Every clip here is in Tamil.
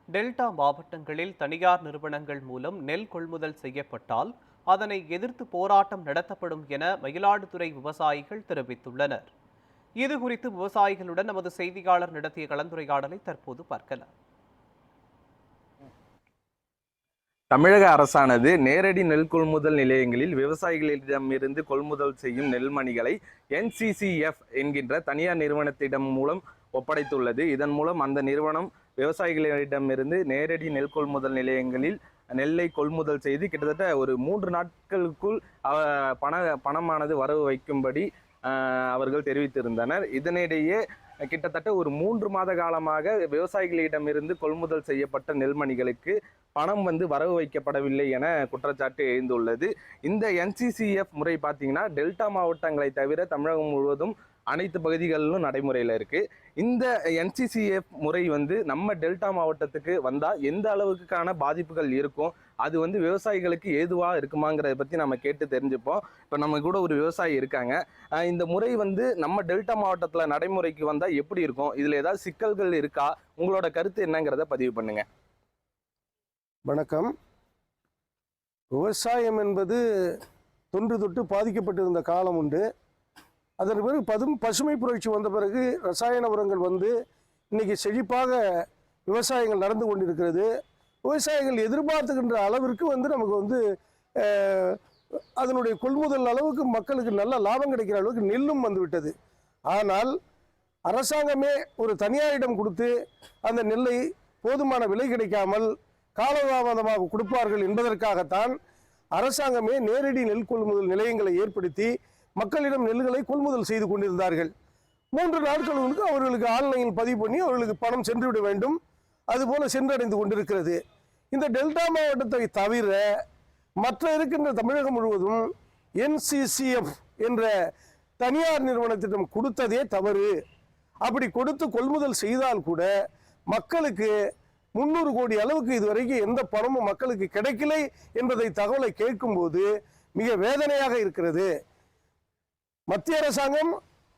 டெல்டா மாவட்டங்களில் தனியார் நிறுவனங்கள் மூலம் நெல் கொள்முதல் செய்யப்பட்டால் அதனை எதிர்த்து போராட்டம் நடத்தப்படும் என மயிலாடுதுறை விவசாயிகள் தெரிவித்துள்ளனர். இதுகுறித்து விவசாயிகளுடன் நமது செய்தியாளர் நடத்திய கலந்துரையாடலை தற்போது பார்க்கலாம். தமிழக அரசானது நேரடி நெல் கொள்முதல் நிலையங்களில் விவசாயிகளிடமிருந்து கொள்முதல் செய்யும் நெல்மணிகளை NCCF என்கின்ற தனியார் நிறுவனத்திடம் மூலம் ஒப்படைத்துள்ளது. இதன் மூலம் அந்த நிறுவனம் விவசாயிகளிடமிருந்து நேரடி நெல் கொள்முதல் நிலையங்களில் நெல்லை கொள்முதல் செய்து கிட்டத்தட்ட ஒரு 3 நாட்களுக்குள் பணமானது வரவு வைக்கும்படி அவர்கள் தெரிவித்திருந்தனர். இதனிடையே கிட்டத்தட்ட ஒரு 3 மாத காலமாக விவசாயிகளிடமிருந்து கொள்முதல் செய்யப்பட்ட நெல்மணிகளுக்கு பணம் வரவு வைக்கப்படவில்லை என குற்றச்சாட்டு எழுந்துள்ளது. இந்த NCCF முறை பார்த்தீங்கன்னா டெல்டா மாவட்டங்களை தவிர தமிழகம் முழுவதும் அனைத்து பகுதிகளிலும் நடைமுறையில் இருக்கு. இந்த NCCF முறை நம்ம டெல்டா மாவட்டத்துக்கு வந்தால் எந்த அளவுக்கான பாதிப்புகள் இருக்கும், அது விவசாயிகளுக்கு ஏதுவாக இருக்குமாங்கிறத பற்றி நம்ம கேட்டு தெரிஞ்சுப்போம். இப்போ நம்ம கூட ஒரு விவசாயி இருக்காங்க. இந்த முறை நம்ம டெல்டா மாவட்டத்தில் நடைமுறைக்கு வந்தால் எப்படி இருக்கும், இதில் ஏதாவது சிக்கல்கள் இருக்கா, உங்களோட கருத்து என்னங்கிறத பதிவு பண்ணுங்க. வணக்கம். விவசாயம் என்பது தொன்று தொட்டு பாதிக்கப்பட்டிருந்த காலம் உண்டு. அதன் பிறகு பசுமை புரட்சி வந்த பிறகு ரசாயன உரங்கள் இன்னைக்கு செழிப்பாக விவசாயங்கள் நடந்து கொண்டிருக்கிறது. விவசாயிகள் எதிர்பார்த்துக்கின்ற அளவிற்கு நமக்கு அதனுடைய கொள்முதல் அளவுக்கு மக்களுக்கு நல்ல லாபம் கிடைக்கிற அளவுக்கு நெல்லும் வந்துவிட்டது. ஆனால் அரசாங்கமே ஒரு தனியாரிடம் கொடுத்து அந்த நெல்லை போதுமான விலை கிடைக்காமல் காலதாமதமாக கொடுப்பார்கள் என்பதற்காகத்தான் அரசாங்கமே நேரடி நெல் கொள்முதல் நிலையங்களை ஏற்படுத்தி மக்களிடம் நெல்களை கொள்முதல் செய்து கொண்டிருந்தார்கள். 3 நாட்களுக்கு அவர்களுக்கு ஆன்லைனில் பதிவு பண்ணி அவர்களுக்கு பணம் சென்றுவிட வேண்டும். அதுபோல சென்றடைந்து கொண்டிருக்கிறது. இந்த டெல்டா மாவட்டத்தை தவிர மற்ற இருக்கின்ற தமிழகம் முழுவதும் NCCF என்ற தனியார் நிறுவனத்திடம் கொடுத்ததே தவறு. அப்படி கொடுத்து கொள்முதல் செய்தால் கூட மக்களுக்கு 300 கோடி அளவுக்கு இதுவரைக்கும் எந்த பணமும் மக்களுக்கு கிடைக்கலை என்பதை தகவலை கேட்கும்போது மிக வேதனையாக இருக்கிறது. மத்திய அரசாங்கம்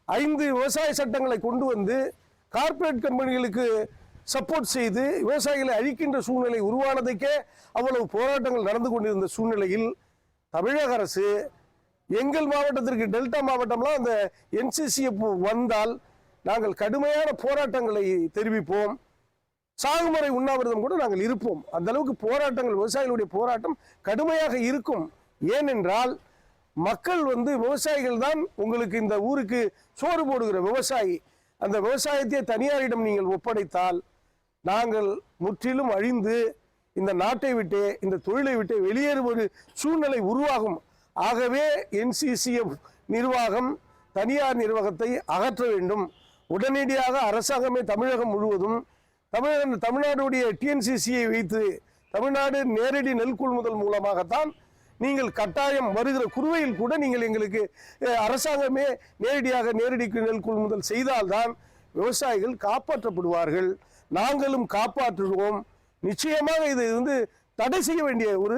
5 விவசாய சட்டங்களை கொண்டு கார்ப்பரேட் கம்பெனிகளுக்கு சப்போர்ட் செய்து விவசாயிகளை அழிக்கின்ற சூழ்நிலை உருவானதுக்கே அவ்வளவு போராட்டங்கள் நடந்து கொண்டிருந்த சூழ்நிலையில் தமிழக அரசு எங்கள் மாவட்டத்திற்கு டெல்டா மாவட்டம்லாம் அந்த NCCF வந்தால் நாங்கள் கடுமையான போராட்டங்களை தெரிவிப்போம், சாகுமுறை உண்ணாவிரதம் கூட நாங்கள் இருப்போம். அந்த அளவுக்கு போராட்டங்கள், விவசாயிகளுடைய போராட்டம் கடுமையாக இருக்கும். ஏனென்றால் மக்கள் விவசாயிகள் தான் உங்களுக்கு இந்த ஊருக்கு சோறு போடுகிற விவசாயி. அந்த விவசாயத்தை தனியாரிடம் நீங்கள் ஒப்படைத்தால் நாங்கள் முற்றிலும் அழிந்து இந்த நாட்டை விட்டு, இந்த தொழிலை விட்டு வெளியேறும் ஒரு சூழ்நிலை உருவாகும். ஆகவே NCCF நிர்வாகம் தனியார் நிர்வாகத்தை அகற்ற வேண்டும். உடனடியாக அரசாங்கமே தமிழகம் முழுவதும் தமிழ்நாடுடைய TNCCயை வைத்து தமிழ்நாடு நேரடி நெல் கொள்முதல் மூலமாகத்தான் நீங்கள் கட்டாயம் வருகிற குறுவையில் கூட நீங்கள் எங்களுக்கு அரசாங்கமே நேரடியாக நேரடி நெல் கொள்முதல் செய்தால்தான் விவசாயிகள் காப்பாற்றப்படுவார்கள். நாங்களும் காப்பாற்றுவோம். நிச்சயமாக இது தடை செய்ய வேண்டிய ஒரு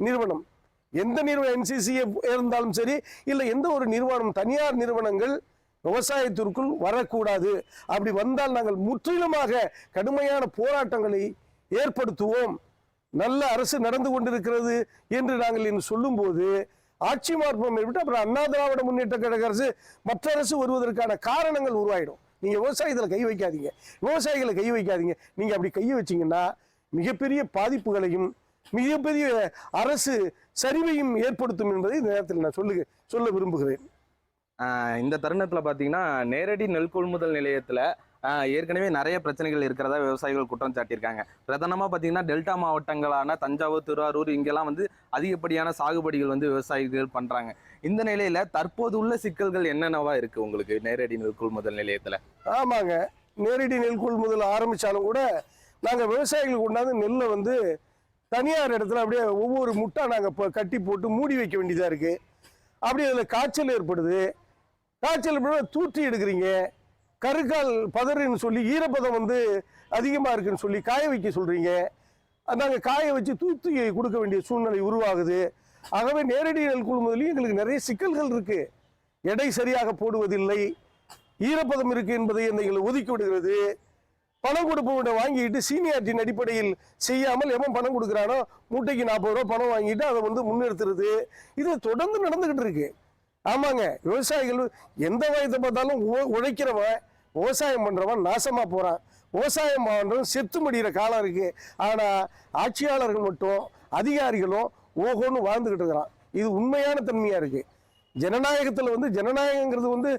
நிறுவனம். எந்த நிறுவனம் NCCF இருந்தாலும் சரி, இல்லை எந்த ஒரு நிறுவனம், தனியார் நிறுவனங்கள் விவசாயத்திற்குள் வரக்கூடாது. அப்படி வந்தால் நாங்கள் முற்றிலுமாக கடுமையான போராட்டங்களை ஏற்படுத்துவோம். நல்ல அரசு நடந்து கொண்டிருக்கிறது என்று நாங்கள் சொல்லும் போது ஆட்சி மாற்றம் ஏற்பட்டு அப்புறம் அண்ணா திராவிட முன்னேற்ற கழக அரசு மற்ற அரசு வருவதற்கான காரணங்கள் உருவாயிடும். நீங்க விவசாயத்தில் கை வைக்காதீங்க, விவசாயிகளை கை வைக்காதீங்க. நீங்க அப்படி கையை வச்சீங்கன்னா மிகப்பெரிய பாதிப்புகளையும் மிகப்பெரிய அரசு சரிவையும் ஏற்படுத்தும் என்பதை இந்த நேரத்தில் நான் சொல்ல விரும்புகிறேன். இந்த தருணத்தில் பார்த்தீங்கன்னா நேரடி நெல் கொள்முதல் நிலையத்தில் ஏற்கனவே நிறைய பிரச்சனைகள் இருக்கிறதா விவசாயிகள் குற்றம் சாட்டியிருக்காங்க. பிரதானமாக பார்த்தீங்கன்னா டெல்டா மாவட்டங்களான தஞ்சாவூர், திருவாரூர் இங்கெல்லாம் அதிகப்படியான சாகுபடிகள் விவசாயிகள் பண்ணுறாங்க. இந்த நிலையில் தற்போது உள்ள சிக்கல்கள் என்னென்னவா இருக்குது உங்களுக்கு நேரடி நெல் கொள்முதல் நிலையத்தில்? ஆமாங்க, நேரடி நெல் கொள்முதல் ஆரம்பித்தாலும் கூட நாங்கள் விவசாயிகளுக்கு கொண்டாந்து நெல்லை தனியார் இடத்துல அப்படியே ஒவ்வொரு முட்டா நாங்கள் இப்போ கட்டி போட்டு மூடி வைக்க வேண்டியதாக இருக்குது. அப்படியே அதில் காய்ச்சல் ஏற்படுது. காய்ச்சல் தூற்றி எடுக்கிறீங்க, கருக்கால் பதறுன்னு சொல்லி ஈரப்பதம் அதிகமாக இருக்குன்னு சொல்லி காய வைக்க சொல்கிறீங்க. நாங்கள் காய வச்சு தூத்தி கொடுக்க வேண்டிய சூழ்நிலை உருவாகுது. ஆகவே நேரடி நெல் கொள்முதலில் எங்களுக்கு நிறைய சிக்கல்கள் இருக்குது. எடை சரியாக போடுவதில்லை, ஈரப்பதம் இருக்குது என்பதை எங்களை ஒதுக்கி விடுகிறது. பணம் கொடுப்பவங்க வாங்கிட்டு சீனியாரிட்டியின் அடிப்படையில் செய்யாமல் எவன் பணம் கொடுக்குறானோ மூட்டைக்கு 40 ரூபா பணம் வாங்கிட்டு அதை முன்னெடுத்துறது இது தொடர்ந்து நடந்துகிட்டு இருக்கு. ஆமாங்க, விவசாயிகள் எந்த வயதை பார்த்தாலும் உழைக்கிறவன் விவசாயம் பண்றவன் நாசமா போறான். விவசாயம் பண்றவன் செத்து முடிகிற காலம் இருக்கு. ஆனா ஆட்சியாளர்கள் மட்டும் அதிகாரிகளும் ஓஹோன்னு வாழ்ந்துகிட்டு இருக்கிறான். இது உண்மையான தன்மையா இருக்கு. ஜனநாயகத்துல ஜனநாயகங்கிறது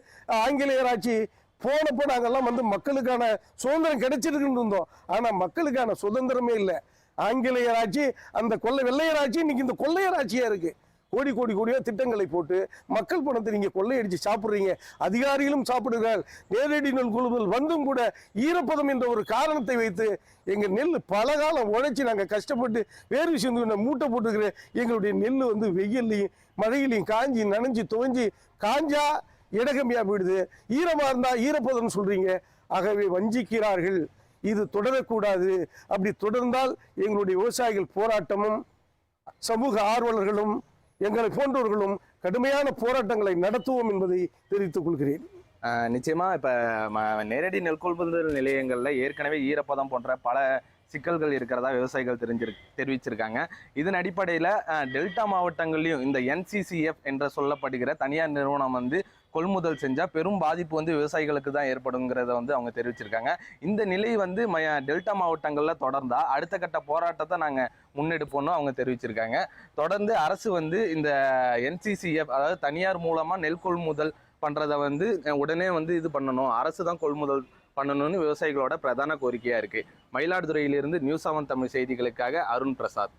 ஆங்கிலேயர் ஆட்சி போனப்போ நாங்கெல்லாம் மக்களுக்கான சுதந்திரம் கிடைச்சிருக்குன்னு இருந்தோம். ஆனா மக்களுக்கான சுதந்திரமே இல்லை. ஆங்கிலேயர் ஆட்சி, அந்த வெள்ளையர் ஆட்சி இன்னைக்கு இந்த கொள்ளையர் ஆட்சியா இருக்கு. கோடி கோடி கோடியா திட்டங்களை போட்டு மக்கள் பணத்தை நீங்க கொள்ளையடிச்சு சாப்பிடுறீங்க. அதிகாரிகளும் சாப்பிடுகிறார். நேரடி நெல் கொள்முதல் வந்தும் கூட ஈரப்பதம் என்ற ஒரு காரணத்தை வைத்து எங்க நெல் பல காலம் உழைச்சி நாங்க கஷ்டப்பட்டு வேர்வை சிந்து மூட்டை போட்டுக்கிற எங்களுடைய நெல் வெயிலையும் மழையிலையும் காஞ்சி நனைஞ்சு துவஞ்சி காஞ்சா இடகம்பியா போயிடுது. ஈரமா இருந்தா ஈரப்பதம் சொல்றீங்க. ஆகவே வஞ்சிக்கிறார்கள். இது தொடரக்கூடாது. அப்படி தொடர்ந்தால் எங்களுடைய விவசாயிகள் போராட்டமும் சமூக ஆர்வலர்களும் எங்களை போன்றவர்களும் கடுமையான போராட்டங்களை நடத்துவோம் என்பதை தெரிவித்துக் கொள்கிறேன். நிச்சயமா இப்ப நேரடி நெல் கொள்முதல் நிலையங்கள்ல ஏற்கனவே ஈரப்பதம் போன்ற பல சிக்கல்கள் இருக்கிறதா விவசாயிகள் தெரிவிச்சிருக்காங்க. இதன் அடிப்படையில் டெல்டா மாவட்டங்கள்லையும் இந்த NCCF என்ற சொல்லப்படுகிற தனியார் நிறுவனம் கொள்முதல் செஞ்சால் பெரும் பாதிப்பு விவசாயிகளுக்கு தான் ஏற்படுங்கிறத அவங்க தெரிவிச்சிருக்காங்க. இந்த நிலை டெல்டா மாவட்டங்களில் தொடர்ந்தா அடுத்த கட்ட போராட்டத்தை நாங்கள் முன்னெடுப்போம்னு அவங்க தெரிவிச்சிருக்காங்க. தொடர்ந்து அரசு இந்த NCCF அதாவது தனியார் மூலமாக நெல் கொள்முதல் பண்ணுறதை உடனே இது பண்ணணும், அரசு தான் கொள்முதல் பண்ணணும்னு விவசாயிகளோட பிரதான கோரிக்கையா இருக்கு. மயிலாடுதுறையிலிருந்து நியூஸ் 7 தமிழ் செய்திகளுக்காக அருண் பிரசாத்.